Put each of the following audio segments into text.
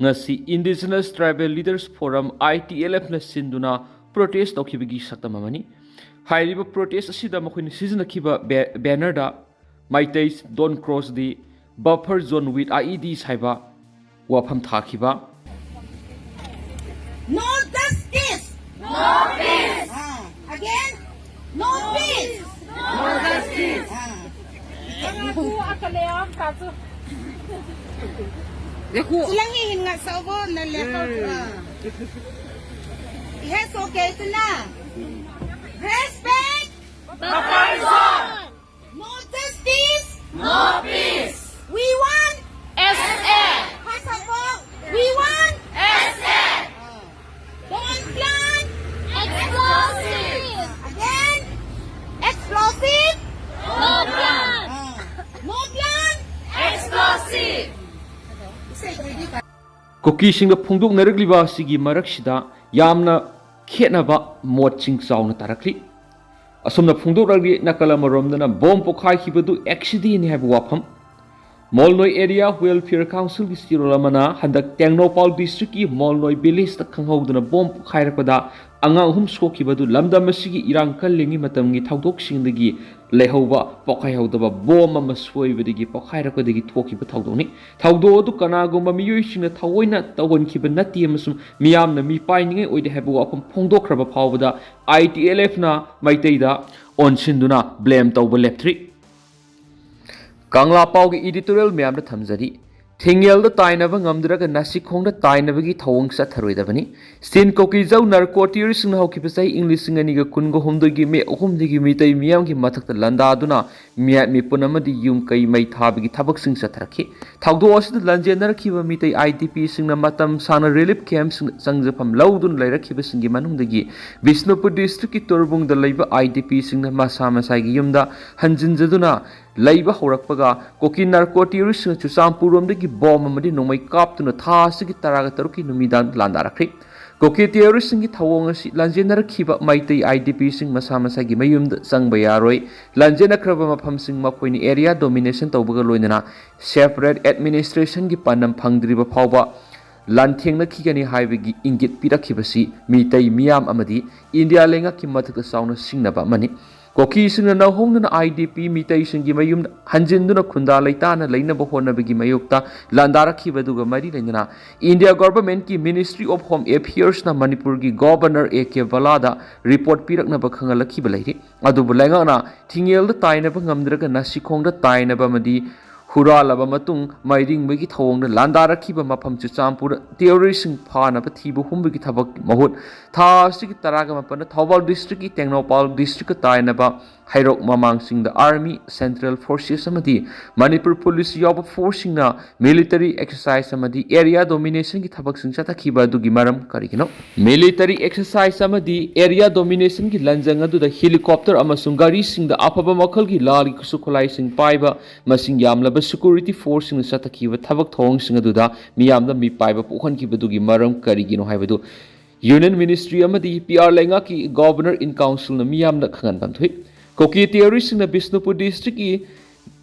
ngasi Indigenous Tribal Leaders Forum ITLF na sinduna protest tawkhibagi saktam amani hairiba protest asida makhoni sizinakhiba banner da Meitei don't cross the buffer zone with IEDs haiba wafam thakhiba no justice no peace again no peace no justice silang hihinga sa ubo na level yes okay ito na respect the person no justice no peace we want SF we want SF don't plant explosive again explosive no plant explosive Kuki sing phungduk naragliba sigi maraksida yamna khenaba moching chauna tarakli asumna phungduk ragli nakala maromdana bomb pokhai khibadu accident ni haibu wafam Molnoi Area Welfare Council ki sirolamana handak Tengnopal district ki Molnoi village ta khanghauduna bomb khairakpada angang hum sokibadu lamdam asigi irang kallingi matamgi thaudok singdagi lehauba pokhaihauda bomb ama soibadigi pokhairakadagi thokiba thaudoni thaudo du kanagumba miyoi singna thawoina tawonkiba nati amasum miyamna mi painingai oide habu apam phongdokraba phawbada ITLF na Meiteida onsinduna blame tawba lepthri Kangla Pau ki editorial myam da thamjari thingel da tainaba ngamdraga nasikong da tainaba gi thawong sa tharoidabani sin koki jau narcotics sing hauki pasai english singani ga kungo homdo gi me ohum digi Meitei miyam gi mathak da landa aduna miya mi punamadi yum kai mai thabi gi thabak sing sa tharakhi thawdo asid lanjenar khiba Meitei IDP sing na matam sana relief camp sangjapam laudun lairakhiba sing gi manung dagi Bishnupur district ki Torbung da laiba IDP sing na masa masai gi yumda hanjinjaduna Laiba Horakpaga, Kuki narcotics Chusampurumdagi bomb amadi nomai kaptuna thasigi taraga taruki numidan landarakri. Kuki terrorists singi thawong lanjenar khiba Meitei IDP sing masa-masagi mayumda sangbayaroi lanjena kraba mafam sing makoini area domination tawbaga loinana separate administration gi panam phangdriba phawba lanthengna khigani haibagi ingit pirakhibasi Meitei miyam amadi India lenga ki mathaka sauna singnaba mani Kuki singna na hongna IDP Meitei singi mayum hanjinduna khunda laitana lainaba honabagi mayokta landarakhibaduga mari lainana India government ki Ministry of Home Affairs na Manipur gi governor AK Balada report piraknaba khangalakhiba lairi adubu laingana thingel da tainaba ngamdraga nasikongda tainaba madi Huralaba matung mairing bagi thawong da landarakhiba mafam Chusampur terrorist phanaba thibu humbagi thabak mahut thasigi taraga mapana Thawbal district ki Tengnopal district tainaba hairok mamang sing the army central forces amadi Manipur police yob forcing na military exercise amadi area domination ki thabak sing satakhiba dugi maram karigino military exercise amadi area domination ki lanjang adu da helicopter amasung gari sing da afaba makhal ki lali kusukolai sing paiba masing yamlaba security force sing satakhiba thabak thong sing adu da miyamda mi paiba pokhan ki dugi maram karigino haibadu Union Ministry amadi PR lenga ki governor in council na miyamna khangan banthui Kuki terrorist na Bishnupur district ki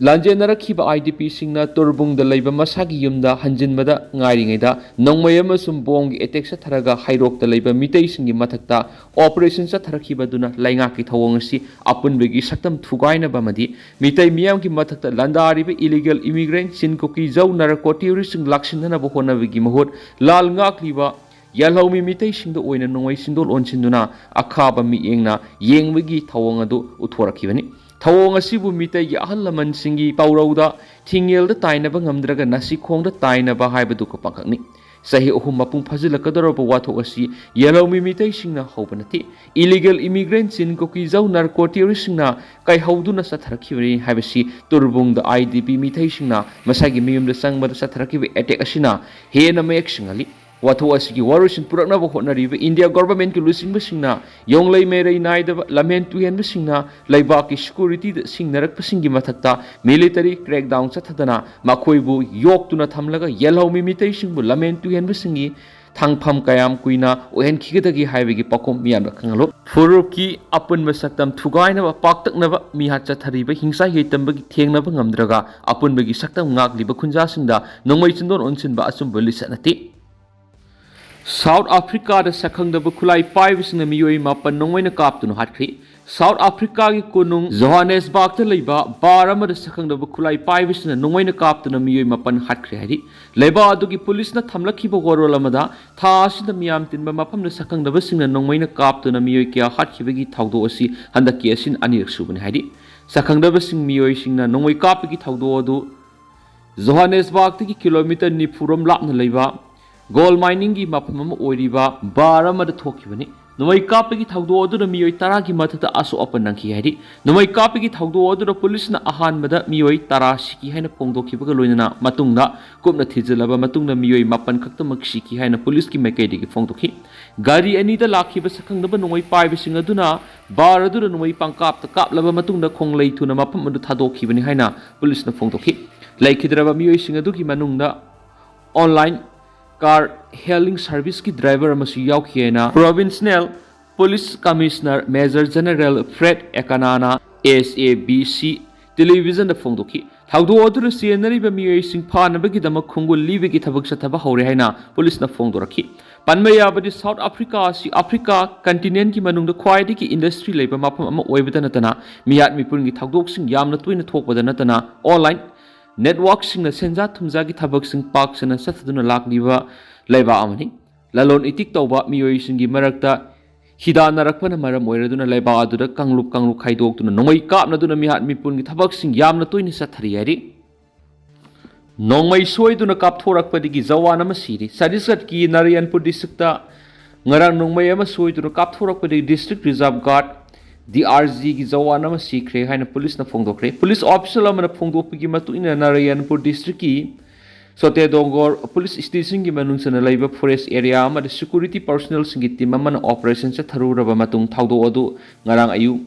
lanjenara khiba IDP sing na Torbung da laiba masagi yumda hanjinbada ngairingai da nongmai amasum bong gi attack sa tharaga hairok da laiba Meitei sing gi mathakta operation sa tharakhiba duna lainga ki thawong si apun begi saktam thugaina bamadi Meitei miyam ki mathakta landari be illegal immigrant sin Kuki jau narcotics sing lakshindana bo hona begi mahut lal ngakliba Yalhaumi Meitei singda oina nongwai sindol onsinduna akhaba mi engna yengbagi thawong adu uthorakhibani thawong asibu Meitei gi ahal laman singi paurauda thingel da tainaba ngamdraga nasikong da tainaba haibadu ko pakhakni sahi ohum mapung phajilakadoroba wathok asi Yalhaumi Meitei singna hobanati illegal immigrants in Kuki jau narcotics singna kai hauduna satharakibani haibasi Torbung da IDP Meitei singna masagi miyumda sangbada satharakibi attack asina hena mayak singali Watho asigi warusin puraknaba hotnariba India government ki lusingba singna yonglei merei naidaba lamen tuhenba singna laibaki security da singnarakpa singi mathakta military crackdown chathadana makhoibu yoktuna thamlaga Yalhaumi Meitei singbu lamen tuhenba singi thangpham kayam kuina ohen khigedagi haibegi pakom miyamna khangalo furuki apun masaktam thugainaba paktaknaba mihat chathariba hingsa heitambagi thengnaba ngamdraga apun bagi saktam ngagliba khunja singda nongmai chindon onsinba asum bolisatnati South Africa da sakhangdaba khulai paibisina miyoi mapan nongwaina kaptuna hatkri South Africa gi kunung Johannesburg ta leiba bar amada sakhangdaba khulai paibisina nongwaina kaptuna miyoi mapan hatkri hari leiba adugi police na thamlakhiba gorol amada tha asida miyam tinba mafamda sakhangdaba singna nongwaina kaptuna miyoi kya hatkibagi thawdo asi handaki asin anirak subani hari sakhangdaba sing miyoi singna nongwai kapigi thawdo adu Johannesburg tiki kilometer nifuram lapna leiba Gold mining की मफम ओरिबा बार अमद थोखिबनि नमई कापगी थौदो अदुर मियोई तरा की मथता आसो अपन नंखि हैरि नमई कापगी थौदो Adoor police न अहानबदा मियोई तरा सिकी हैन फोंदोखिबगा लोइना मतुंगदा कुपना थिजलबा मतुंगदा मियोई मपन खक्तमक सिकी हैन police की मेकेडी की फोंदोखि गाड़ी अनीदा लाखिबा सखंगदबा नमई पाइबसिंग अदुना बार अदुर नमई पंकाप त कापलबा मतुंगदा खोंगलै थुना मफम अदु थादोखिबनि हैन पुलिस न फोंदोखि लाइखिद्रबा मियोई सिंग अदुगी मनुंगदा ऑनलाइन कार हेलिंग सर्विस की driver provincial police commissioner major general Fred एकानाना SABC टेलीविजन फोंदोखि थौदो अदुर सेनरिबा मियोई सिंग फानबगिदमक खुंगुल लीबगी थबक सथबा हौरे हैना पुलिस न फोंदोरखि पनमयाबदि साउथ अफ्रीका कंटिनेंट की मनुंग ख्वाइदि की इंडस्ट्री लेबा मफम अमा ओइबदा नतना मियात मिपुनगी थौदोक सिंग यामना तुइना थोकबदा नतना ऑनलाइन नेटवर्क सिंगना सेंजा थुमजा की थबक सिंग पाक सना सथदुना लाकलिबा लेबा अमनि ललोन इतिक तौबा मियोई सिंगी मरकता हिदानरकपना मरम ओइरदुना लेबा अदुदा कंगलुप खाइदोक्तुना नोंगै कापनदुना मिहात मिपुनगी थबक सिंग यामना तोइनि सथरि यारि नोंगै सोइदुना कापथोरकपदिगी जवान अमा सिरि सरिसगत की Narayanpur डिस्ट्रिक्टता ngarang nongmai ama soiduna kapthorokpadi district reserve guard DRG की जवान अमा सिखरे हाइना पुलिस न फोंदोखरे पुलिस ऑफिसर अमना फोंदोखपगी मतुइना नारायणपुर डिस्ट्रिक्ट की सोतेदोंगोर पुलिस स्टेशन की मनुंगसना लैबा फॉरेस्ट एरिया अमदा सिक्योरिटी पर्सनल सिंगी टीम अमना ऑपरेशन से थरुरबा मतुंग थाउदो अदु ngarang ayu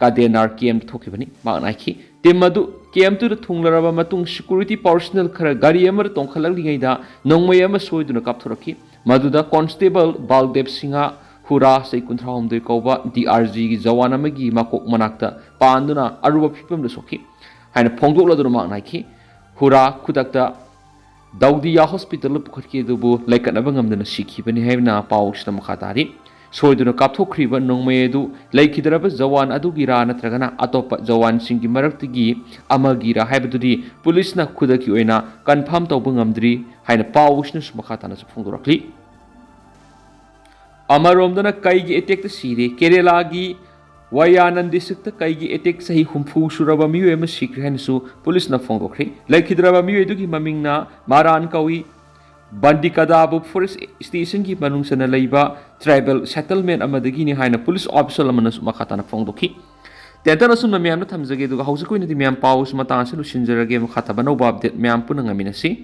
कादेनार केम थोखिबनि मानाखि टीम अदु केम तु थुंगलरबा मतुंग सिक्योरिटी पर्सनल खरा गाड़ी अमर तोंखलगलिङैदा नोंमै अमा सोइदुना कापथोरखि मदुदा कांस्टेबल बालदेव सिंहा हुरा से कुंथ्राहमदे कौबा DRG की जवान अमगी माकोक मनाक्ता पांदुना अरुब फिपमद सोखि हाइना फोंदोक्लदुना मानाखि हुरा खुदक्ता दाउदिया हॉस्पिटल पुखटके दुबु लाइकनबा ngamdana सिखिबनि हाइना पाउसना मखातारि सोइदुना कापथोखरिबा नोंमयेदु लाइखिदरबा जवान अदुगिरा नत्रगना अतोप जवान सिंगी मरक्तगी अमगिरा हाइबदुदि पुलिसना खुदकी ओइना कन्फर्म तौबा ngamdri हाइना पाउसना मखाताना फोंदोरखलि अमरोमदना कईगी एटेक सिरे केरला की वायानंद डिस्ट्रिक्ट कईगी एटेक सही हुम्फु सुरबा मियोय अमा सिक्रे हाइनसु पुलिस न फोंदोखरे लाइखिद्रबा मियोय दुगी ममिंगना मारान कवी बंदिकदाबु फॉरेस्ट स्टेशन की मनुंगसना लैबा ट्राइबल सेटलमेंट अमदगी नि हाइना पुलिस ऑफिसर अमनसु मखाताना फोंदोखि तेंतन असुन म्यामना थमजगे दुगा हौजकुइनदि म्याम पाउस मतांसु लुसिनजरगे मखाताबा नौबा अपडेट म्याम पुनंगमिनसि